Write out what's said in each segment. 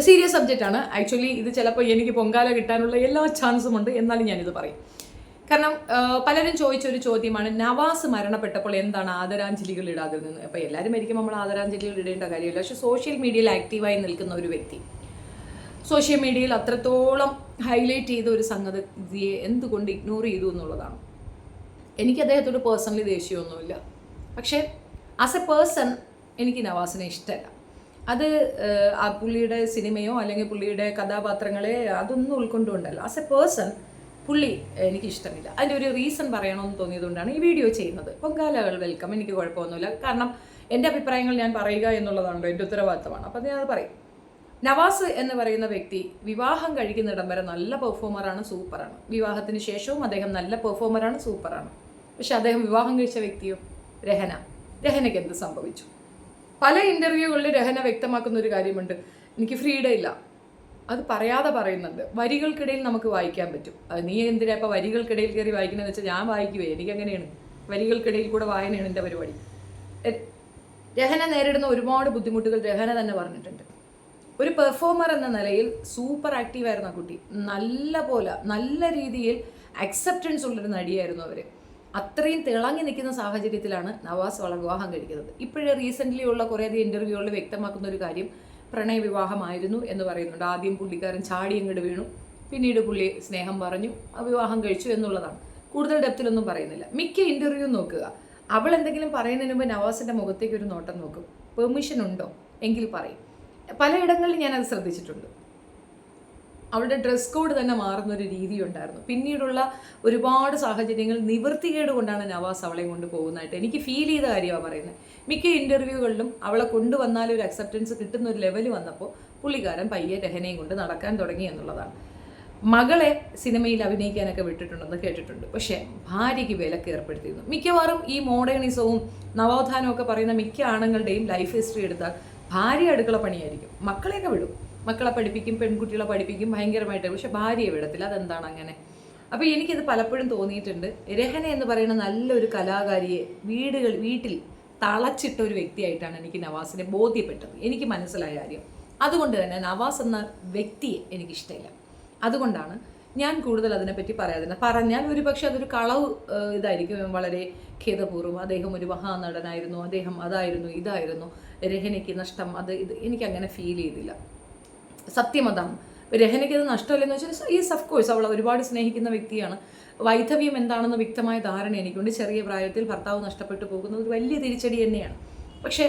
Serious സബ്ജക്റ്റാണ് actually. ഇത് ചിലപ്പോൾ എനിക്ക് പൊങ്കാല കിട്ടാനുള്ള എല്ലാ ചാൻസും ഉണ്ട്, എന്നാലും ഞാനിത് പറയും. കാരണം പലരും ചോദിച്ചൊരു ചോദ്യമാണ്, നവാസ് മരണപ്പെട്ടപ്പോൾ എന്താണ് ആദരാഞ്ജലികൾ ഇടാതിരുന്നത്. അപ്പോൾ എല്ലാവരും മരിക്കുമ്പോൾ നമ്മൾ ആദരാഞ്ജലികൾ ഇടേണ്ട കാര്യമില്ല. പക്ഷേ സോഷ്യൽ മീഡിയയിൽ ആക്റ്റീവായി നിൽക്കുന്ന ഒരു വ്യക്തി സോഷ്യൽ മീഡിയയിൽ അത്രത്തോളം ഹൈലൈറ്റ് ചെയ്ത ഒരു സംഗതിയെ എന്തുകൊണ്ട് ഇഗ്നോർ ചെയ്തു എന്നുള്ളതാണ്. എനിക്ക് അദ്ദേഹത്തോട് പേഴ്സണലി ദേഷ്യമൊന്നുമില്ല, പക്ഷേ ആസ് എ പേഴ്സൺ എനിക്ക് നവാസിനെ ഇഷ്ടമല്ല. അത് ആ പുള്ളിയുടെ സിനിമയോ അല്ലെങ്കിൽ പുള്ളിയുടെ കഥാപാത്രങ്ങളെ അതൊന്നും ഉൾക്കൊണ്ടുകൊണ്ടല്ല. ആസ് എ പേഴ്സൺ പുള്ളി എനിക്കിഷ്ടമില്ല. അതിൻ്റെ ഒരു റീസൺ പറയണമെന്ന് തോന്നിയതുകൊണ്ടാണ് ഈ വീഡിയോ ചെയ്യുന്നത്. പൊങ്കാലകൾ വെൽക്കം, എനിക്ക് കുഴപ്പമൊന്നുമില്ല. കാരണം എൻ്റെ അഭിപ്രായങ്ങൾ ഞാൻ പറയുക എന്നുള്ളതാണല്ലോ എൻ്റെ ഉത്തരവാദിത്തമാണ്. അപ്പോൾ ഞാനത് പറയും. നവാസ് എന്ന് പറയുന്ന വ്യക്തി വിവാഹം കഴിക്കുന്നിടം വരെ നല്ല പെർഫോമറാണ്, സൂപ്പറാണ്. വിവാഹത്തിന് ശേഷവും അദ്ദേഹം നല്ല പെർഫോമറാണ്, സൂപ്പറാണ്. പക്ഷെ അദ്ദേഹം വിവാഹം കഴിച്ച വ്യക്തിയോ രഹനയ്ക്ക് എന്ത് സംഭവിച്ചു? പല ഇൻ്റർവ്യൂകളിൽ രഹന വ്യക്തമാക്കുന്ന ഒരു കാര്യമുണ്ട്, എനിക്ക് ഫ്രീഡം ഇല്ല. അത് പറയാതെ പറയുന്നുണ്ട്. വരികൾക്കിടയിൽ നമുക്ക് വായിക്കാൻ പറ്റും. അത് നീ എന്തിനാ ഇപ്പോൾ വരികൾക്കിടയിൽ കയറി വായിക്കുന്നതെന്ന് വെച്ചാൽ ഞാൻ വായിക്കുവേ, എനിക്കങ്ങനെയാണ്. വരികൾക്കിടയിൽ കൂടെ വായനയാണ് എൻ്റെ പരിപാടി. രഹന നേരിടുന്ന ഒരുപാട് ബുദ്ധിമുട്ടുകൾ രഹന തന്നെ പറഞ്ഞിട്ടുണ്ട്. ഒരു പെർഫോമർ എന്ന നിലയിൽ സൂപ്പർ ആക്റ്റീവായിരുന്നു ആ കുട്ടി. നല്ല രീതിയിൽ അക്സെപ്റ്റൻസ് ഉള്ളൊരു നടിയായിരുന്നു അവർ. അത്രയും തിളങ്ങി നിൽക്കുന്ന സാഹചര്യത്തിലാണ് നവാസ് വിവാഹം കഴിക്കുന്നത്. ഇപ്പോഴേ റീസെൻ്റ്ലി ഉള്ള കുറേയധികം ഇൻ്റർവ്യൂകളിൽ വ്യക്തമാക്കുന്ന ഒരു കാര്യം പ്രണയവിവാഹമായിരുന്നു എന്ന് പറയുന്നുണ്ട്. ആദ്യം പുള്ളിക്കാരൻ ചാടി അങ്ങോട്ട് വീണു, പിന്നീട് പുള്ളി സ്നേഹം പറഞ്ഞു, വിവാഹം കഴിച്ചു എന്നുള്ളതാണ്. കൂടുതൽ ഡെപ്തിലൊന്നും പറയുന്നില്ല. മിക്ക ഇൻ്റർവ്യൂ നോക്കുക, അവൾ എന്തെങ്കിലും പറയുന്നതിന് മുമ്പ് നവാസിൻ്റെ മുഖത്തേക്ക് ഒരു നോട്ടം നോക്കും. പെർമിഷൻ ഉണ്ടോ എങ്കിൽ പറയും. പലയിടങ്ങളിൽ ഞാനത് ശ്രദ്ധിച്ചിട്ടുണ്ട്. അവളുടെ ഡ്രസ് കോഡ് തന്നെ മാറുന്നൊരു രീതി ഉണ്ടായിരുന്നു. പിന്നീടുള്ള ഒരുപാട് സാഹചര്യങ്ങൾ നിവൃത്തികേട് കൊണ്ടാണ് നവാസ് അവളെ കൊണ്ട് പോകുന്നതായിട്ട് എനിക്ക് ഫീൽ ചെയ്ത കാര്യമാണ് പറയുന്നത്. മിക്ക ഇൻ്റർവ്യൂകളിലും അവളെ കൊണ്ടുവന്നാൽ ഒരു അക്സെപ്റ്റൻസ് കിട്ടുന്ന ഒരു ലെവൽ വന്നപ്പോൾ പുള്ളിക്കാരൻ പയ്യെ രഹനയും കൊണ്ട് നടക്കാൻ തുടങ്ങി എന്നുള്ളതാണ്. മകളെ സിനിമയിൽ അഭിനയിക്കാനൊക്കെ വിട്ടിട്ടുണ്ടെന്ന് കേട്ടിട്ടുണ്ട്. പക്ഷേ ഭാര്യയ്ക്ക് വിലക്ക് ഏർപ്പെടുത്തിയിരുന്നു. മിക്കവാറും ഈ മോഡേണിസവും നവോത്ഥാനവും ഒക്കെ പറയുന്ന മിക്ക ആണുങ്ങളുടെയും ലൈഫ് ഹിസ്റ്ററി എടുത്താൽ ഭാര്യ അടുക്കള പണിയായിരിക്കും. മക്കളെയൊക്കെ വിടും, മക്കളെ പഠിപ്പിക്കും, പെൺകുട്ടികളെ പഠിപ്പിക്കും ഭയങ്കരമായിട്ട്. പക്ഷെ ഭാര്യയെ വിടത്തില്ല. അതെന്താണ് അങ്ങനെ? അപ്പോൾ എനിക്കിത് പലപ്പോഴും തോന്നിയിട്ടുണ്ട്. രഹന എന്ന് പറയുന്ന നല്ലൊരു കലാകാരിയെ വീട്ടിൽ തളച്ചിട്ട ഒരു വ്യക്തിയായിട്ടാണ് എനിക്ക് നവാസിനെ ബോധ്യപ്പെട്ടത്. എനിക്ക് മനസ്സിലായ കാര്യം. അതുകൊണ്ട് തന്നെ നവാസ് എന്ന വ്യക്തിയെ എനിക്കിഷ്ടമില്ല. അതുകൊണ്ടാണ് ഞാൻ കൂടുതൽ അതിനെപ്പറ്റി പറയാതിരുന്നത്. പറഞ്ഞാൽ ഒരുപക്ഷെ അതൊരു കളവ് ഇതായിരിക്കും, വളരെ ഖേദപൂർവ്വം. അദ്ദേഹം ഒരു മഹാനടനായിരുന്നു, അദ്ദേഹം അതായിരുന്നു ഇതായിരുന്നു, രഹനയ്ക്ക് നഷ്ടം, അത് ഇത് എനിക്കങ്ങനെ ഫീൽ ചെയ്തില്ല. സത്യം അതാണ്. രഹനയ്ക്ക് അത് നഷ്ടമില്ലെന്ന് വെച്ചാൽ ഈസ് ഓഫ് കോഴ്സ് അവൾ ഒരുപാട് സ്നേഹിക്കുന്ന വ്യക്തിയാണ്. വൈധവ്യം എന്താണെന്ന് വ്യക്തമായ ധാരണ എനിക്കുണ്ട്. ചെറിയ പ്രായത്തിൽ ഭർത്താവ് നഷ്ടപ്പെട്ടു പോകുന്നത് ഒരു വലിയ തിരിച്ചടി തന്നെയാണ്. പക്ഷേ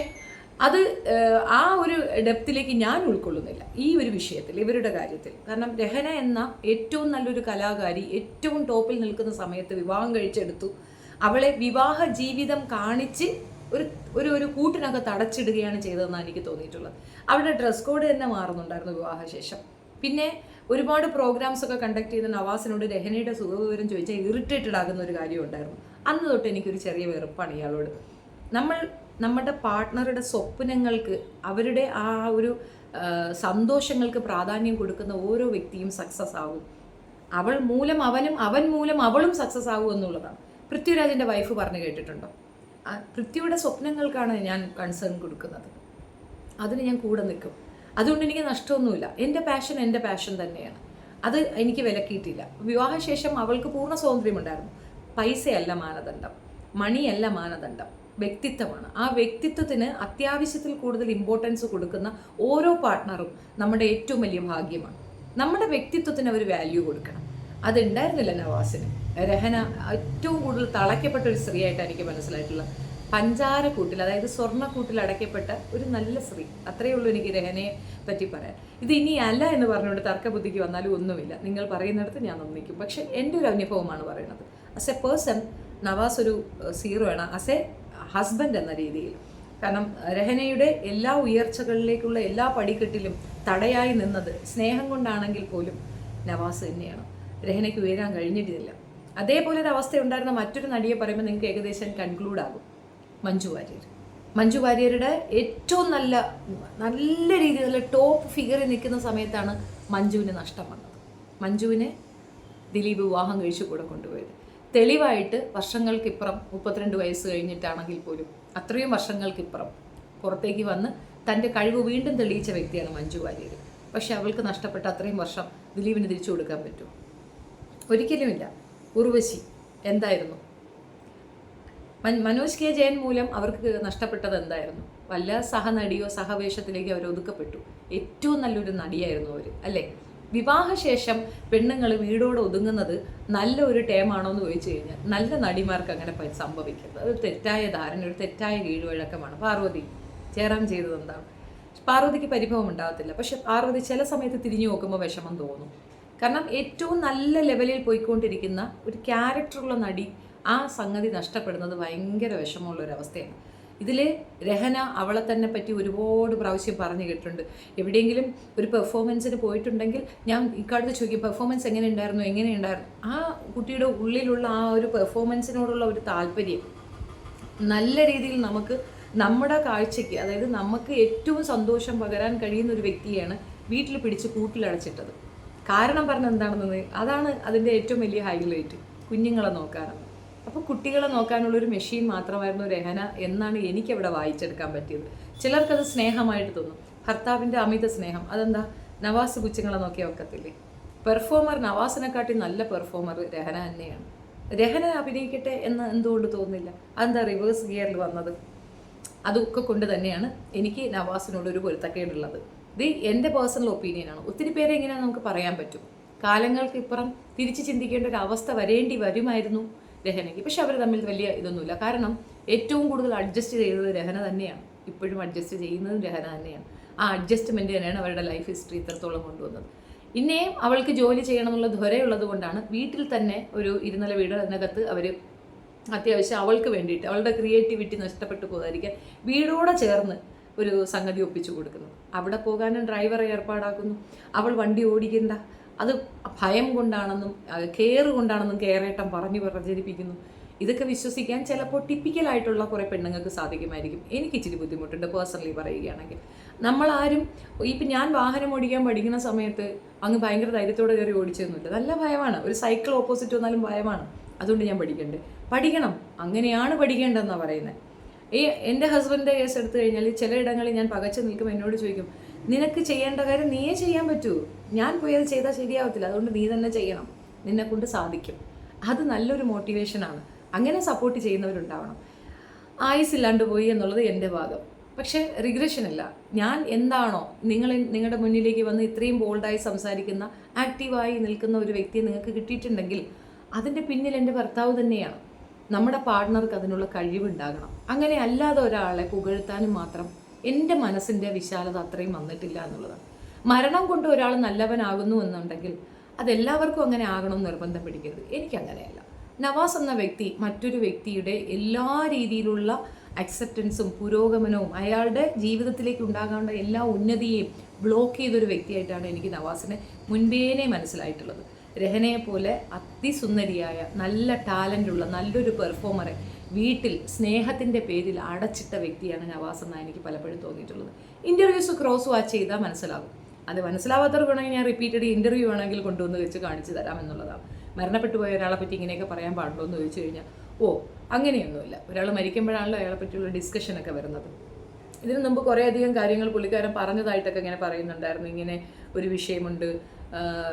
അത് ആ ഒരു ഡെപ്തിലേക്ക് ഞാൻ ഉൾക്കൊള്ളുന്നില്ല ഈ ഒരു വിഷയത്തിൽ, ഇവരുടെ കാര്യത്തിൽ. കാരണം രഹന എന്ന ഏറ്റവും നല്ലൊരു കലാകാരി ഏറ്റവും ടോപ്പിൽ നിൽക്കുന്ന സമയത്ത് വിവാഹം കഴിച്ചെടുത്തു. അവളെ വിവാഹ ജീവിതം കാണിച്ച് ഒരു കൂട്ടിനകത്ത് അടച്ചിടുകയാണ് ചെയ്തതെന്നാണ് എനിക്ക് തോന്നിയിട്ടുള്ളത്. അവരുടെ ഡ്രസ് കോഡ് തന്നെ മാറുന്നുണ്ടായിരുന്നു വിവാഹശേഷം. പിന്നെ ഒരുപാട് പ്രോഗ്രാംസ് ഒക്കെ കണ്ടക്ട് ചെയ്ത നവാസിനോട് രഹനയുടെ സുഖവിവരം ചോദിച്ചാൽ ഇറിറ്റേറ്റഡ് ആകുന്ന ഒരു കാര്യം ഉണ്ടായിരുന്നു. അന്ന് തൊട്ട് എനിക്കൊരു ചെറിയ വെറുപ്പാണ് ഇയാളോട്. നമ്മുടെ പാർട്ട്ണറുടെ സ്വപ്നങ്ങൾക്ക്, അവരുടെ ആ ഒരു സന്തോഷങ്ങൾക്ക് പ്രാധാന്യം കൊടുക്കുന്ന ഓരോ വ്യക്തിയും സക്സസ് ആവും. അവൾ മൂലം അവനും, അവൻ മൂലം അവളും സക്സസ് ആവും എന്നുള്ളതാണ്. പൃഥ്വിരാജിൻ്റെ വൈഫ് പറഞ്ഞു കേട്ടിട്ടുണ്ടോ? പൃഥ്വിയുടെ സ്വപ്നങ്ങൾക്കാണ് ഞാൻ കൺസേൺ കൊടുക്കുന്നത്, അതിന് ഞാൻ കൂടെ നിൽക്കും. അതുകൊണ്ട് എനിക്ക് നഷ്ടമൊന്നുമില്ല. എൻ്റെ പാഷൻ തന്നെയാണ്. അത് എനിക്ക് വിലക്കിയിട്ടില്ല. വിവാഹശേഷം അവൾക്ക് പൂർണ്ണ സ്വാതന്ത്ര്യമുണ്ടായിരുന്നു. പൈസയല്ല മാനദണ്ഡം, മണിയല്ല മാനദണ്ഡം, വ്യക്തിത്വമാണ്. ആ വ്യക്തിത്വത്തിന് അത്യാവശ്യത്തിൽ കൂടുതൽ ഇമ്പോർട്ടൻസ് കൊടുക്കുന്ന ഓരോ പാർട്ട്ണറും നമ്മുടെ ഏറ്റവും വലിയ ഭാഗ്യമാണ്. നമ്മുടെ വ്യക്തിത്വത്തിന് അവർ വാല്യൂ കൊടുക്കണം. അതുണ്ടായിരുന്നില്ല നവാസിന്. രഹന ഏറ്റവും കൂടുതൽ തളയ്ക്കപ്പെട്ട ഒരു സ്ത്രീയായിട്ടാണ് എനിക്ക് മനസ്സിലായിട്ടുള്ളത്. പഞ്ചാരക്കൂട്ടിൽ, അതായത് സ്വർണ്ണക്കൂട്ടിൽ അടയ്ക്കപ്പെട്ട ഒരു നല്ല സ്ത്രീ. അത്രയേ ഉള്ളൂ എനിക്ക് രഹനയെ പറ്റി പറയാൻ. ഇത് ഇനി അല്ല എന്ന് പറഞ്ഞുകൊണ്ട് തർക്കബുദ്ധിക്ക് വന്നാലും ഒന്നുമില്ല. നിങ്ങൾ പറയുന്നിടത്ത് ഞാൻ ഒന്നിക്കും. പക്ഷെ എൻ്റെ ഒരു അനുഭവമാണ് പറയുന്നത്. ആസ് എ പേഴ്സൺ നവാസ് ഒരു സീറോ ആണ്, ആസ് എ ഹസ്ബൻഡ് എന്ന രീതിയിൽ. കാരണം രഹനയുടെ എല്ലാ ഉയർച്ചകളിലേക്കുള്ള എല്ലാ പടിക്കെട്ടിലും തടയായി നിന്നത് സ്നേഹം കൊണ്ടാണെങ്കിൽ പോലും നവാസ് തന്നെയാണ്. രഹനയ്ക്ക് ഉയരാൻ കഴിഞ്ഞിട്ടില്ല. അതേപോലെ ഒരു അവസ്ഥ ഉണ്ടായിരുന്ന മറ്റൊരു നടിയെ പറയുമ്പോൾ നിങ്ങൾക്ക് ഏകദേശം കൺക്ലൂഡ് ആകും. മഞ്ജു വാര്യരുടെ ഏറ്റവും നല്ല രീതിയിലുള്ള ടോപ്പ് ഫിഗറിൽ നിൽക്കുന്ന സമയത്താണ് മഞ്ജുവിന് നഷ്ടം വന്നത്. മഞ്ജുവിനെ ദിലീപ് വിവാഹം കഴിച്ചു കൂടെ കൊണ്ടുപോയത്. തെളിവായിട്ട് വർഷങ്ങൾക്കിപ്പുറം, 32 വയസ്സ് കഴിഞ്ഞിട്ടാണെങ്കിൽ പോലും അത്രയും വർഷങ്ങൾക്കിപ്പുറം പുറത്തേക്ക് വന്ന് തൻ്റെ കഴിവ് വീണ്ടും തെളിയിച്ച വ്യക്തിയാണ് മഞ്ജു വാര്യർ. പക്ഷെ അവൾക്ക് നഷ്ടപ്പെട്ട അത്രയും വർഷം ദിലീപിന് തിരിച്ചു കൊടുക്കാൻ പറ്റുമോ? ഒരിക്കലുമില്ല. ഉർവശി എന്തായിരുന്നു? മനോജ് കെ ജയൻ മൂലം അവർക്ക് നഷ്ടപ്പെട്ടത് എന്തായിരുന്നു? വല്ല സഹനടിയോ സഹവേഷത്തിലേക്ക് അവർ ഒതുക്കപ്പെട്ടു. ഏറ്റവും നല്ലൊരു നടിയായിരുന്നു അവർ, അല്ലേ? വിവാഹശേഷം പെണ്ണുങ്ങൾ വീടോടെ ഒതുങ്ങുന്നത് നല്ല ഒരു ടേമാണോ എന്ന് ചോദിച്ചു കഴിഞ്ഞാൽ നല്ല നടിമാർക്ക് അങ്ങനെ സംഭവിക്കുന്നത് ഒരു തെറ്റായ ധാരണ, ഒരു തെറ്റായ കീഴ്വഴക്കമാണ്. പാർവതി ചേരാൻ ചെയ്തത് എന്താണ്? പാർവതിക്ക് പരിഭവം ഉണ്ടാകത്തില്ല, പക്ഷെ പാർവതി ചില സമയത്ത് തിരിഞ്ഞു നോക്കുമ്പോൾ വിഷമം തോന്നും. കാരണം ഏറ്റവും നല്ല ലെവലിൽ പോയിക്കൊണ്ടിരിക്കുന്ന ഒരു ക്യാരക്ടറുള്ള നടി ആ സംഗതി നഷ്ടപ്പെടുന്നത് ഭയങ്കര വിഷമമുള്ളൊരവസ്ഥയാണ്. ഇതിൽ രഹന അവളെ തന്നെ പറ്റി ഒരുപാട് പ്രാവശ്യം പറഞ്ഞു കേട്ടിട്ടുണ്ട്. എവിടെയെങ്കിലും ഒരു പെർഫോമൻസിന് പോയിട്ടുണ്ടെങ്കിൽ ഞാൻ ഇക്കാലത്ത് ചോദിക്കും, പെർഫോമൻസ് എങ്ങനെയുണ്ടായിരുന്നു? ആ കുട്ടിയുടെ ഉള്ളിലുള്ള ആ ഒരു പെർഫോമൻസിനോടുള്ള ഒരു താല്പര്യം നല്ല രീതിയിൽ നമുക്ക് നമ്മുടെ കാഴ്ചയ്ക്ക്, അതായത് നമുക്ക് ഏറ്റവും സന്തോഷം പകരാൻ കഴിയുന്ന ഒരു വ്യക്തിയാണ് വീട്ടിൽ പിടിച്ച് കൂട്ടിലടച്ചിട്ടത്. കാരണം പറഞ്ഞത് എന്താണെന്നത് അതാണ് അതിൻ്റെ ഏറ്റവും വലിയ ഹൈലൈറ്റ്. കുഞ്ഞുങ്ങളെ നോക്കാനാണ്. അപ്പോൾ കുട്ടികളെ നോക്കാനുള്ളൊരു മെഷീൻ മാത്രമായിരുന്നു രഹന എന്നാണ് എനിക്കവിടെ വായിച്ചെടുക്കാൻ പറ്റിയത്. ചിലർക്കത് സ്നേഹമായിട്ട് തോന്നും, ഭർത്താവിൻ്റെ അമിത സ്നേഹം. അതെന്താ? നവാസ് കൊച്ചുങ്ങളെ നോക്കിയാൽ ഒക്കത്തില്ലേ? പെർഫോമർ നവാസിനെക്കാട്ടി നല്ല പെർഫോമർ രഹന തന്നെയാണ്. രഹന അഭിനയിക്കട്ടെ എന്ന് എന്തുകൊണ്ട് തോന്നുന്നില്ല? അതെന്താ റിവേഴ്സ് ഗിയറിൽ വന്നത്? അതൊക്കെ കൊണ്ട് തന്നെയാണ് എനിക്ക് നവാസിനോടൊരു പൊരുത്തക്കേടുള്ളത്. ഇത് എൻ്റെ പേഴ്സണൽ ഒപ്പീനിയനാണ്. ഒത്തിരി പേരെ ഇങ്ങനെ നമുക്ക് പറയാൻ പറ്റും. കാലങ്ങൾക്ക് ഇപ്പുറം തിരിച്ച് ചിന്തിക്കേണ്ട ഒരു അവസ്ഥ വരേണ്ടി വരുമായിരുന്നു രഹനയ്ക്ക്. പക്ഷെ അവർ തമ്മിൽ വലിയ ഇതൊന്നുമില്ല. കാരണം ഏറ്റവും കൂടുതൽ അഡ്ജസ്റ്റ് ചെയ്തത് രഹന തന്നെയാണ്. ഇപ്പോഴും അഡ്ജസ്റ്റ് ചെയ്യുന്നതും രഹന തന്നെയാണ്. ആ അഡ്ജസ്റ്റ്മെൻറ്റ് തന്നെയാണ് അവരുടെ ലൈഫ് ഹിസ്റ്ററി ഇത്രത്തോളം കൊണ്ടുവന്നത്. ഇനിയും അവൾക്ക് ജോലി ചെയ്യണമെന്നുള്ള ധ്വരയുള്ളത് കൊണ്ടാണ് വീട്ടിൽ തന്നെ ഒരു ഇരുനില വീട് അതിനകത്ത് അവർ അത്യാവശ്യം അവൾക്ക് വേണ്ടിയിട്ട് അവളുടെ ക്രിയേറ്റിവിറ്റി നഷ്ടപ്പെട്ടു പോകാതിരിക്കാൻ വീടോടെ ചേർന്ന് ഒരു സംഗതി ഒപ്പിച്ചു കൊടുക്കുന്നു. അവിടെ പോകാനും ഡ്രൈവറെ ഏർപ്പാടാക്കുന്നു. അവൾ വണ്ടി ഓടിക്കണ്ട, അത് ഭയം കൊണ്ടാണെന്നും കെയർ കൊണ്ടാണെന്നും കെയറേട്ടം പ്രചരിപ്പിക്കുന്നു. ഇതൊക്കെ വിശ്വസിക്കാൻ ചിലപ്പോൾ ടിപ്പിക്കലായിട്ടുള്ള കുറേ പെണ്ണുങ്ങൾക്ക് സാധിക്കുമായിരിക്കും. എനിക്ക് ഇച്ചിരി ബുദ്ധിമുട്ടുണ്ട് പേഴ്സണലി പറയുകയാണെങ്കിൽ. നമ്മളാരും ഇപ്പം ഞാൻ വാഹനം ഓടിക്കാൻ പഠിക്കുന്ന സമയത്ത് അങ്ങ് ഭയങ്കര ധൈര്യത്തോടെ കയറി ഓടിച്ചൊന്നുമില്ല. നല്ല ഭയമാണ്. ഒരു സൈക്കിൾ ഓപ്പോസിറ്റ് വന്നാലും ഭയമാണ്. അതുകൊണ്ട് ഞാൻ പഠിക്കണം, അങ്ങനെയാണ് പഠിക്കേണ്ടതെന്നാണ് പറയുന്നത്. എൻ്റെ ഹസ്ബൻഡിൻ്റെ കേസ് എടുത്തു കഴിഞ്ഞാൽ ചിലയിടങ്ങളിൽ ഞാൻ പകച്ചു നിൽക്കുമ്പോൾ എന്നോട് ചോദിക്കും, നിനക്ക് ചെയ്യേണ്ട കാര്യം നീയേ ചെയ്യാൻ പറ്റൂ, ഞാൻ പോയി അത് ചെയ്താൽ ശരിയാവത്തില്ല, അതുകൊണ്ട് നീ തന്നെ ചെയ്യണം, നിന്നെ കൊണ്ട് സാധിക്കും. അത് നല്ലൊരു മോട്ടിവേഷനാണ്. അങ്ങനെ സപ്പോർട്ട് ചെയ്യുന്നവരുണ്ടാവണം. ആയുസില്ലാണ്ട് പോയി എന്നുള്ളത് എൻ്റെ ഭാഗം. പക്ഷേ റിഗ്രഷനല്ല. ഞാൻ എന്താണോ നിങ്ങളുടെ മുന്നിലേക്ക് വന്ന് ഇത്രയും ബോൾഡായി സംസാരിക്കുന്ന, ആക്റ്റീവായി നിൽക്കുന്ന ഒരു വ്യക്തിയെ നിങ്ങൾക്ക് കിട്ടിയിട്ടുണ്ടെങ്കിൽ അതിൻ്റെ പിന്നിൽ എൻ്റെ ഭർത്താവ് തന്നെയാണ്. നമ്മുടെ പാർട്ട്ണർക്ക് അതിനുള്ള കഴിവുണ്ടാകണം. അങ്ങനെ അല്ലാതെ ഒരാളെ പുകഴ്ത്താനും മാത്രം എൻ്റെ മനസ്സിൻ്റെ വിശാലത അത്രയും വന്നിട്ടില്ല എന്നുള്ളതാണ്. മരണം കൊണ്ട് ഒരാൾ നല്ലവനാകുന്നു എന്നുണ്ടെങ്കിൽ അതെല്ലാവർക്കും അങ്ങനെ ആകണമെന്ന് നിർബന്ധം പിടിക്കരുത്. എനിക്കങ്ങനെയല്ല. നവാസ് എന്ന വ്യക്തി മറ്റൊരു വ്യക്തിയുടെ എല്ലാ രീതിയിലുള്ള അക്സെപ്റ്റൻസും പുരോഗമനവും അയാളുടെ ജീവിതത്തിലേക്ക് ഉണ്ടാകേണ്ട എല്ലാ ഉന്നതിയെയും ബ്ലോക്ക് ചെയ്തൊരു വ്യക്തിയായിട്ടാണ് എനിക്ക് നവാസിനെ മുൻപേനെ മനസ്സിലായിട്ടുള്ളത്. രഹനയെ പോലെ അതിസുന്ദരിയായ നല്ല ടാലൻ്റുള്ള നല്ലൊരു പെർഫോമറെ വീട്ടിൽ സ്നേഹത്തിൻ്റെ പേരിൽ അടച്ചിട്ട വ്യക്തിയാണ് നവാസ് എന്നാണ് എനിക്ക് പലപ്പോഴും തോന്നിയിട്ടുള്ളത്. ഇൻ്റർവ്യൂസ് ക്രോസ് വാച്ച് ചെയ്താൽ മനസ്സിലാകും. അത് മനസ്സിലാവാത്തവർക്ക് വേണമെങ്കിൽ ഞാൻ റിപ്പീറ്റഡ് ഇൻ്റർവ്യൂ വേണമെങ്കിൽ കൊണ്ടുവന്ന് വെച്ച് കാണിച്ചു തരാം എന്നുള്ളതാണ്. മരണപ്പെട്ടു പോയ ഒരാളെ പറ്റി ഇങ്ങനെയൊക്കെ പറയാൻ പാടുള്ളൂ എന്ന് ചോദിച്ചു കഴിഞ്ഞാൽ അങ്ങനെയൊന്നുമില്ല. ഒരാൾ മരിക്കുമ്പോഴാണല്ലോ അയാളെ പറ്റിയുള്ള ഡിസ്കഷനൊക്കെ വരുന്നത്. ഇതിനു മുമ്പ് കുറേയധികം കാര്യങ്ങൾ പുള്ളിക്കാരൻ പറഞ്ഞതായിട്ടൊക്കെ ഇങ്ങനെ പറയുന്നുണ്ടായിരുന്നു. ഇങ്ങനെ ഒരു വിഷയമുണ്ട്,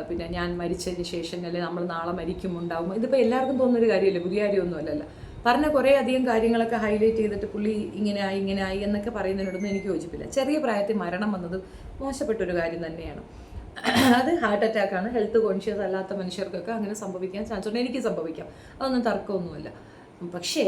പിന്നെ ഞാൻ മരിച്ചതിന് ശേഷം അല്ലെങ്കിൽ നമ്മൾ നാളെ മരിക്കുമുണ്ടാവും. ഇതിപ്പോൾ എല്ലാവർക്കും തോന്നുന്നൊരു കാര്യമല്ലേ, പുതിയ കാര്യമൊന്നും അല്ലല്ലോ. പറഞ്ഞ കുറേ അധികം കാര്യങ്ങളൊക്കെ ഹൈലൈറ്റ് ചെയ്തിട്ട് പുള്ളി ഇങ്ങനെ ആയി എന്നൊക്കെ പറയുന്നതിനോടൊന്നും എനിക്ക് യോജിപ്പില്ല. ചെറിയ പ്രായത്തിൽ മരണം വന്നത് മോശപ്പെട്ടൊരു കാര്യം തന്നെയാണ്. അത് ഹാർട്ട് അറ്റാക്കാണ്. ഹെൽത്ത് കോൺഷ്യസ് അല്ലാത്ത മനുഷ്യർക്കൊക്കെ അങ്ങനെ സംഭവിക്കാൻ ചാൻസ് ഉണ്ട്. എനിക്ക് സംഭവിക്കാം, അതൊന്നും തർക്കമൊന്നുമില്ല. പക്ഷേ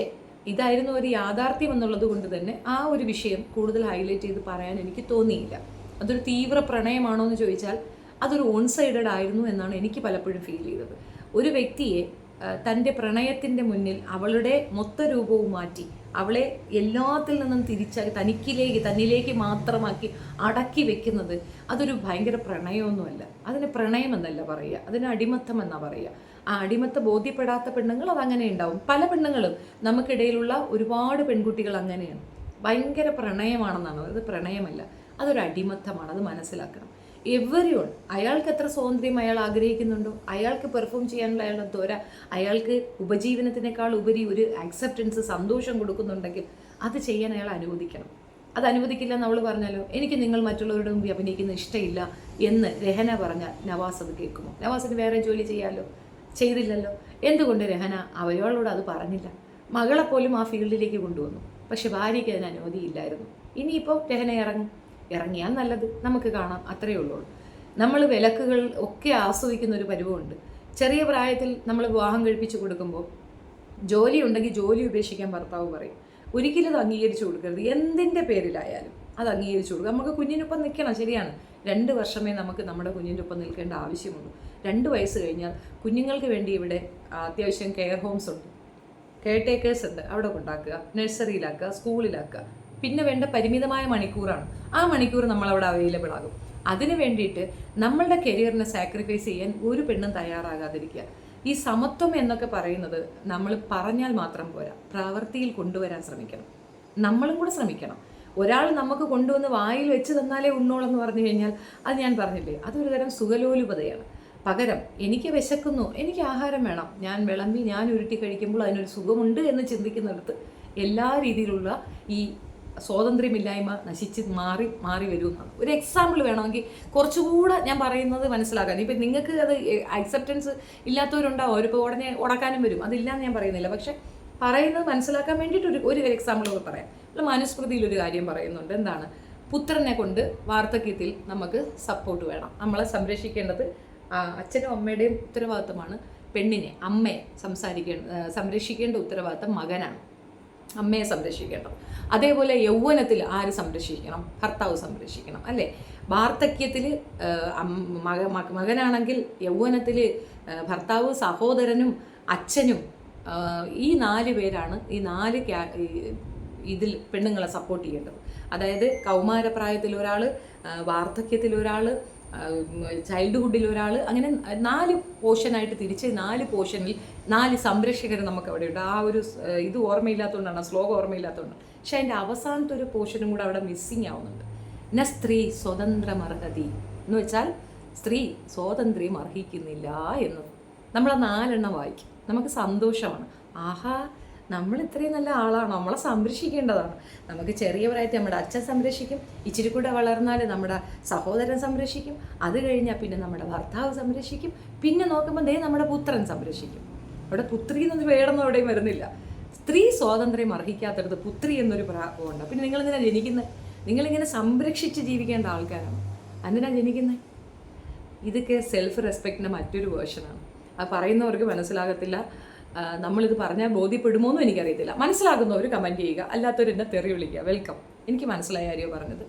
ഇതായിരുന്നു ഒരു യാഥാർത്ഥ്യം എന്നുള്ളത് കൊണ്ട് തന്നെ ആ ഒരു വിഷയം കൂടുതൽ ഹൈലൈറ്റ് ചെയ്ത് പറയാൻ എനിക്ക് തോന്നിയില്ല. അതൊരു തീവ്ര പ്രണയമാണോ എന്ന് ചോദിച്ചാൽ അതൊരു ഓൺ സൈഡഡ് ആയിരുന്നു എന്നാണ് എനിക്ക് പലപ്പോഴും ഫീൽ ചെയ്തത്. ഒരു വ്യക്തിയെ തൻ്റെ പ്രണയത്തിൻ്റെ മുന്നിൽ അവളുടെ മൊത്ത രൂപവും മാറ്റി അവളെ എല്ലാത്തിൽ നിന്നും തന്നിലേക്ക് മാത്രമാക്കി അടക്കി വെക്കുന്നത് അതൊരു ഭയങ്കര പ്രണയമൊന്നുമല്ല. അതിന് പ്രണയമെന്നല്ല പറയുക, അതിന് അടിമത്തം എന്നാ പറയുക. ആ അടിമത്തം ബോധ്യപ്പെടാത്ത പെണ്ണുങ്ങൾ അതങ്ങനെ ഉണ്ടാവും. പല പെണ്ണുങ്ങളും നമുക്കിടയിലുള്ള ഒരുപാട് പെൺകുട്ടികൾ അങ്ങനെയാണ്. ഭയങ്കര പ്രണയമാണെന്നാണ്. അത് പ്രണയമല്ല, അതൊരു അടിമത്തമാണ്. അത് മനസ്സിലാക്കണം. എവരിവൺ അയാൾക്ക് എത്ര സ്വാതന്ത്ര്യം അയാൾ ആഗ്രഹിക്കുന്നുണ്ടോ, അയാൾക്ക് പെർഫോം ചെയ്യാനുള്ള അയാളുടെ ത്വര, അയാൾക്ക് ഉപജീവനത്തിനേക്കാൾ ഉപരി ഒരു ആക്സെപ്റ്റൻസ്, സന്തോഷം കൊടുക്കുന്നുണ്ടെങ്കിൽ അത് ചെയ്യാൻ അയാൾ അനുവദിക്കണം. അത് അനുവദിക്കില്ല എന്ന് അവൾ പറഞ്ഞാലോ, എനിക്ക് നിങ്ങൾ മറ്റുള്ളവരുടെ മുമ്പിൽ അഭിനയിക്കുന്ന ഇഷ്ടമില്ല എന്ന് രഹന പറഞ്ഞാൽ നവാസ് അത് കേൾക്കുമോ? നവാസിന് വേറെ ജോലി ചെയ്യാമല്ലോ, ചെയ്തില്ലല്ലോ. എന്തുകൊണ്ട് രഹന അവയോളോട് അത് പറഞ്ഞില്ല? മകളെപ്പോലും ആ ഫീൽഡിലേക്ക് കൊണ്ടുവന്നു, പക്ഷെ ഭാര്യയ്ക്ക് അതിന് അനുമതിയില്ലായിരുന്നു. ഇനിയിപ്പോൾ രഹന ഇറങ്ങിയാൽ നല്ലത്, നമുക്ക് കാണാം, അത്രയേ ഉള്ളൂ. നമ്മൾ വിലക്കുകൾ ഒക്കെ ആസ്വദിക്കുന്ന ഒരു പരുവമുണ്ട്. ചെറിയ പ്രായത്തിൽ നമ്മൾ വിവാഹം കഴിപ്പിച്ച് കൊടുക്കുമ്പോൾ ജോലി ഉണ്ടെങ്കിൽ ജോലി ഉപേക്ഷിക്കാൻ ഭർത്താവ് പറയും. ഒരിക്കലും അത് അംഗീകരിച്ചു കൊടുക്കരുത്, എന്തിൻ്റെ പേരിലായാലും അത് അംഗീകരിച്ചു കൊടുക്കുക. നമുക്ക് കുഞ്ഞിനൊപ്പം നിൽക്കണം, ശരിയാണ്. 2 വർഷമേ നമുക്ക് നമ്മുടെ കുഞ്ഞിൻ്റെ ഒപ്പം നിൽക്കേണ്ട ആവശ്യമുള്ളൂ. 2 വയസ്സ് കഴിഞ്ഞാൽ കുഞ്ഞുങ്ങൾക്ക് വേണ്ടി ഇവിടെ അത്യാവശ്യം കെയർ ഹോംസ് ഉണ്ട്, കെയർ ടേക്കേഴ്സ് ഉണ്ട്, അവിടെ കൊണ്ടാക്കുക, നഴ്സറിയിലാക്കുക, സ്കൂളിലാക്കുക. പിന്നെ വേണ്ട പരിമിതമായ മണിക്കൂറാണ്, ആ മണിക്കൂർ നമ്മളവിടെ അവൈലബിൾ ആകും. അതിന് വേണ്ടിയിട്ട് നമ്മളുടെ കരിയറിനെ സാക്രിഫൈസ് ചെയ്യാൻ ഒരു പെണ്ണും തയ്യാറാകാതിരിക്കുക. ഈ സമത്വം എന്നൊക്കെ പറയുന്നത് നമ്മൾ പറഞ്ഞാൽ മാത്രം പോരാ, പ്രവൃത്തിയിൽ കൊണ്ടുവരാൻ ശ്രമിക്കണം. നമ്മളും കൂടെ ശ്രമിക്കണം. ഒരാൾ നമുക്ക് കൊണ്ടുവന്ന് വായിൽ വെച്ച് തന്നാലേ ഉണ്ണോളെന്ന് പറഞ്ഞു കഴിഞ്ഞാൽ അത് ഞാൻ പറഞ്ഞില്ലേ, അതൊരു തരം സുഖലോലുപതയാണ്. പകരം എനിക്ക് വിശക്കുന്നു, എനിക്ക് ആഹാരം വേണം, ഞാൻ വിളമ്പി ഞാൻ ഉരുട്ടി കഴിക്കുമ്പോൾ അതിനൊരു സുഖമുണ്ട് എന്ന് ചിന്തിക്കുന്നിടത്ത് എല്ലാ രീതിയിലുള്ള ഈ സ്വാതന്ത്ര്യമില്ലായ്മ നശിച്ച് മാറി വരുമെന്നാണ്. ഒരു എക്സാമ്പിൾ വേണമെങ്കിൽ കുറച്ചുകൂടെ ഞാൻ പറയുന്നത് മനസ്സിലാക്കാൻ. ഇപ്പം നിങ്ങൾക്ക് അത് അക്സെപ്റ്റൻസ് ഇല്ലാത്തവരുണ്ടാവും, അവരിപ്പോൾ ഉടനെ ഉടക്കാനും വരും, അതില്ലാന്ന് ഞാൻ പറയുന്നില്ല. പക്ഷെ പറയുന്നത് മനസ്സിലാക്കാൻ വേണ്ടിയിട്ട് ഒരു എക്സാമ്പിൾ കൂടെ പറയാം. നമ്മൾ മനുസ്മൃതിയിൽ ഒരു കാര്യം പറയുന്നുണ്ട്, എന്താണ്? പുത്രനെ കൊണ്ട് വാർദ്ധക്യത്തിൽ നമുക്ക് സപ്പോർട്ട് വേണം, നമ്മളെ സംരക്ഷിക്കേണ്ടത് അച്ഛനും അമ്മയുടെയും ഉത്തരവാദിത്തമാണ്. പെണ്ണിനെ, അമ്മയെ സംരക്ഷിക്കേണ്ട ഉത്തരവാദിത്തം മകനാണ്, അമ്മയെ സംരക്ഷിക്കേണ്ടത്. അതേപോലെ യൗവനത്തിൽ ആര് സംരക്ഷിക്കണം? ഭർത്താവ് സംരക്ഷിക്കണം, അല്ലേ? വാർദ്ധക്യത്തിൽ മകനാണെങ്കിൽ യൗവനത്തിൽ ഭർത്താവ്, സഹോദരനും അച്ഛനും, ഈ 4 പേരാണ് ഈ 4 ഇതിൽ പെണ്ണുങ്ങളെ സപ്പോർട്ട് ചെയ്യേണ്ടത്. അതായത് കൗമാരപ്രായത്തിൽ ഒരാൾ, വാർദ്ധക്യത്തിൽ ഒരാൾ, ചൈൽഡ്ഹുഡിൽ ഒരാൾ, അങ്ങനെ 4 പോർഷനായിട്ട് തിരിച്ച് 4 പോർഷനിൽ 4 സംരക്ഷകർ നമുക്ക് അവിടെ ഉണ്ട്. ആ ഒരു ഇത് ഓർമ്മയില്ലാത്തതുകൊണ്ടാണ്, ശ്ലോകം ഓർമ്മയില്ലാത്തതുകൊണ്ടാണ്. പക്ഷെ അതിൻ്റെ അവസാനത്തെ ഒരു പോർഷനും കൂടെ അവിടെ മിസ്സിങ് ആവുന്നുണ്ട്. ന സ്ത്രീ സ്വതന്ത്രമർഹതി എന്ന് വെച്ചാൽ സ്ത്രീ സ്വാതന്ത്ര്യം അർഹിക്കുന്നില്ല എന്നത്. നമ്മൾ 4 വായിക്കും, നമുക്ക് സന്തോഷമാണ്. ആഹാ, നമ്മൾ ഇത്രയും നല്ല ആളാണ്, നമ്മളെ സംരക്ഷിക്കേണ്ടതാണ്. നമുക്ക് ചെറിയ പ്രായത്തിൽ നമ്മുടെ അച്ഛൻ സംരക്ഷിക്കും, ഇച്ചിരി കൂടെ വളർന്നാൽ നമ്മുടെ സഹോദരൻ സംരക്ഷിക്കും, അത് കഴിഞ്ഞാൽ പിന്നെ നമ്മുടെ ഭർത്താവ് സംരക്ഷിക്കും, പിന്നെ നോക്കുമ്പോൾ നമ്മുടെ പുത്രൻ സംരക്ഷിക്കും. അവിടെ പുത്രി എന്നൊരു വേടൊന്നും എവിടെയും വരുന്നില്ല. സ്ത്രീ സ്വാതന്ത്ര്യം അർഹിക്കാത്തടത്ത് പുത്രി എന്നൊരു പ്രാപമുണ്ട്. പിന്നെ നിങ്ങളിങ്ങനെ ജനിക്കുന്നത്, നിങ്ങളിങ്ങനെ സംരക്ഷിച്ച് ജീവിക്കേണ്ട ആൾക്കാരാണ്, എന്തിനാണ് ജനിക്കുന്നത്? ഇതൊക്കെ സെൽഫ് റെസ്പെക്റ്റിൻ്റെ മറ്റൊരു വേർഷനാണ്. അത് പറയുന്നവർക്ക് മനസ്സിലാകത്തില്ല, നമ്മളിത് പറഞ്ഞാൽ ബോധ്യപ്പെടുമോ എന്നും എനിക്കറിയത്തില്ല. മനസ്സിലാകുന്നവർ കമൻറ്റ് ചെയ്യുക, അല്ലാത്തവർ എന്നെ തെറി വിളിക്കുക. വെൽക്കം. എനിക്ക് മനസ്സിലായ കാര്യമോ പറഞ്ഞത്.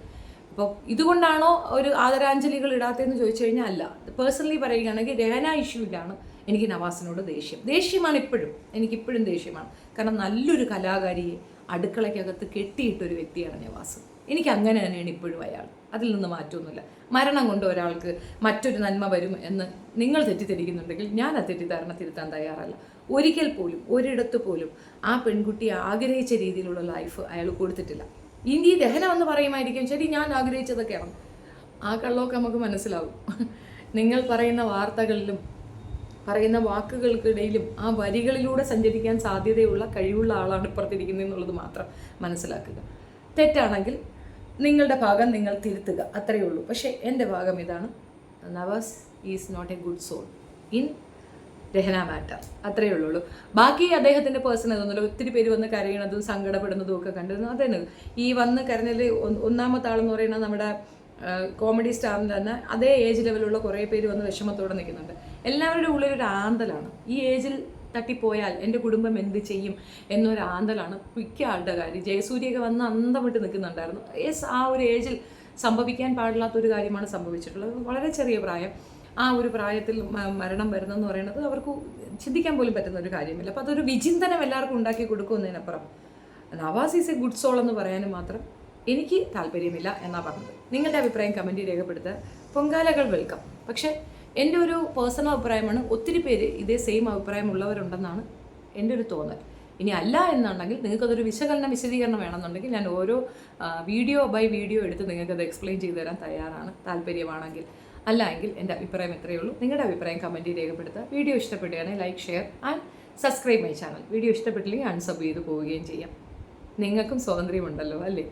അപ്പോൾ ഇതുകൊണ്ടാണോ ഒരു ആദരാഞ്ജലികൾ ഇടാത്തതെന്ന് ചോദിച്ചു കഴിഞ്ഞാൽ അല്ല. പേഴ്സണലി പറയുകയാണെങ്കിൽ രഹന ഇഷ്യൂവിലാണ് എനിക്ക് നവാസിനോട് ദേഷ്യമാണ്. എനിക്കിപ്പോഴും ദേഷ്യമാണ്. കാരണം നല്ലൊരു കലാകാരിയെ അടുക്കളയ്ക്കകത്ത് കെട്ടിയിട്ടൊരു വ്യക്തിയാണ് നവാസ്. എനിക്ക് അങ്ങനെ തന്നെയാണ് ഇപ്പോഴും അയാൾ, അതിൽ നിന്ന് മാറ്റമൊന്നുമില്ല. മരണം കൊണ്ട് ഒരാൾക്ക് മറ്റൊരു നന്മ വരും എന്ന് നിങ്ങൾ തെറ്റിദ്ധരിക്കുന്നുണ്ടെങ്കിൽ ഞാൻ ആ തെറ്റിദ്ധാരണ തിരുത്താൻ തയ്യാറല്ല. ഒരിക്കൽ പോലും ഒരിടത്ത് പോലും ആ പെൺകുട്ടി ആഗ്രഹിച്ച രീതിയിലുള്ള ലൈഫ് അയാൾ കൊടുത്തിട്ടില്ല. ഇനി രഹന എന്ന് പറയുമായിരിക്കും, ശരി ഞാൻ ആഗ്രഹിച്ചതൊക്കെയാണ്, ആ കള്ളമൊക്കെ നമുക്ക് മനസ്സിലാവും. നിങ്ങൾ പറയുന്ന വാർത്തകളിലും പറയുന്ന വാക്കുകൾക്കിടയിലും ആ വരികളിലൂടെ സഞ്ചരിക്കാൻ സാധ്യതയുള്ള കഴിവുള്ള ആളാണ് ഇപ്പുറത്തിരിക്കുന്നത് എന്നുള്ളത് മാത്രം മനസ്സിലാക്കുക. തെറ്റാണെങ്കിൽ നിങ്ങളുടെ ഭാഗം നിങ്ങൾ തിരുത്തുക, അത്രയേ ഉള്ളൂ. പക്ഷേ എൻ്റെ ഭാഗം ഇതാണ്, Navas is not a good soul in Rahana matter, അത്രയേ ഉള്ളൂ. ബാക്കി അദ്ദേഹത്തിൻ്റെ പേഴ്സണൽ ഒന്നുമില്ല. ഒത്തിരി പേര് വന്ന് കരയണതും സങ്കടപ്പെടുന്നതും ഒക്കെ കണ്ടിരുന്നു. അതന്നെ ഈ വന്ന് കരഞ്ഞതിൽ ഒന്നാമത്തെ ആളെന്ന് പറയുന്നത് നമ്മുടെ കോമഡി സ്റ്റാറിൻ്റെ തന്നെ അതേ ഏജ് ലെവലുള്ള കുറേ പേര് വന്ന് വിഷമത്തോടെ നിൽക്കുന്നുണ്ട്. എല്ലാവരുടെ ഉള്ളിലൊരു ആന്തലാണ്, ഈ ഏജിൽ തട്ടിപ്പോയാൽ എൻ്റെ കുടുംബം എന്ത് ചെയ്യും എന്നൊരു ആന്തലാണ് മിക്ക ആളുടെ കാര്യം. ജയസൂര്യയൊക്കെ വന്ന് അന്തം വിട്ട് നിൽക്കുന്നുണ്ടായിരുന്നു. ആ ഒരു ഏജിൽ സംഭവിക്കാൻ പാടില്ലാത്തൊരു കാര്യമാണ് സംഭവിച്ചിട്ടുള്ളത്. വളരെ ചെറിയ പ്രായം, ആ ഒരു പ്രായത്തിൽ മരണം വരുന്നതെന്ന് പറയുന്നത് അവർക്ക് ചിന്തിക്കാൻ പോലും പറ്റുന്ന ഒരു കാര്യമില്ല. അപ്പോൾ അതൊരു വിചിന്തനം എല്ലാവർക്കും ഉണ്ടാക്കി കൊടുക്കുന്നതിനപ്പുറം Navas is a good soul എന്ന് പറയാനും മാത്രം എനിക്ക് താല്പര്യമില്ല എന്നാണ് പറഞ്ഞത്. നിങ്ങളുടെ അഭിപ്രായം കമൻറ്റ് രേഖപ്പെടുത്തുക. പൊങ്കാലകൾ വെൽക്കം. പക്ഷേ എൻ്റെ ഒരു പേഴ്സണൽ അഭിപ്രായമാണ്, ഒത്തിരി പേര് ഇതേ സെയിം അഭിപ്രായമുള്ളവരുണ്ടെന്നാണ് എൻ്റെ ഒരു തോന്നൽ. ഇനി അല്ല എന്നുണ്ടെങ്കിൽ നിങ്ങൾക്കതൊരു വിശദീകരണം വേണമെന്നുണ്ടെങ്കിൽ ഞാൻ ഓരോ വീഡിയോ ബൈ വീഡിയോ എടുത്ത് നിങ്ങൾക്കത് എക്സ്പ്ലെയിൻ ചെയ്തു തരാൻ തയ്യാറാണ്, താല്പര്യമാണെങ്കിൽ. അല്ല എങ്കിൽ എൻ്റെ അഭിപ്രായം എത്രയേ ഉള്ളൂ. നിങ്ങളുടെ അഭിപ്രായം കമൻറ്റ് രേഖപ്പെടുത്തുക. വീഡിയോ ഇഷ്ടപ്പെടുകയാണെങ്കിൽ like, share and subscribe my channel. Video ഇഷ്ടപ്പെട്ടില്ലെങ്കിൽ അൺസബ് ചെയ്ത് പോവുകയും ചെയ്യാം. നിങ്ങൾക്കും സ്വാതന്ത്ര്യമുണ്ടല്ലോ, അല്ലേ?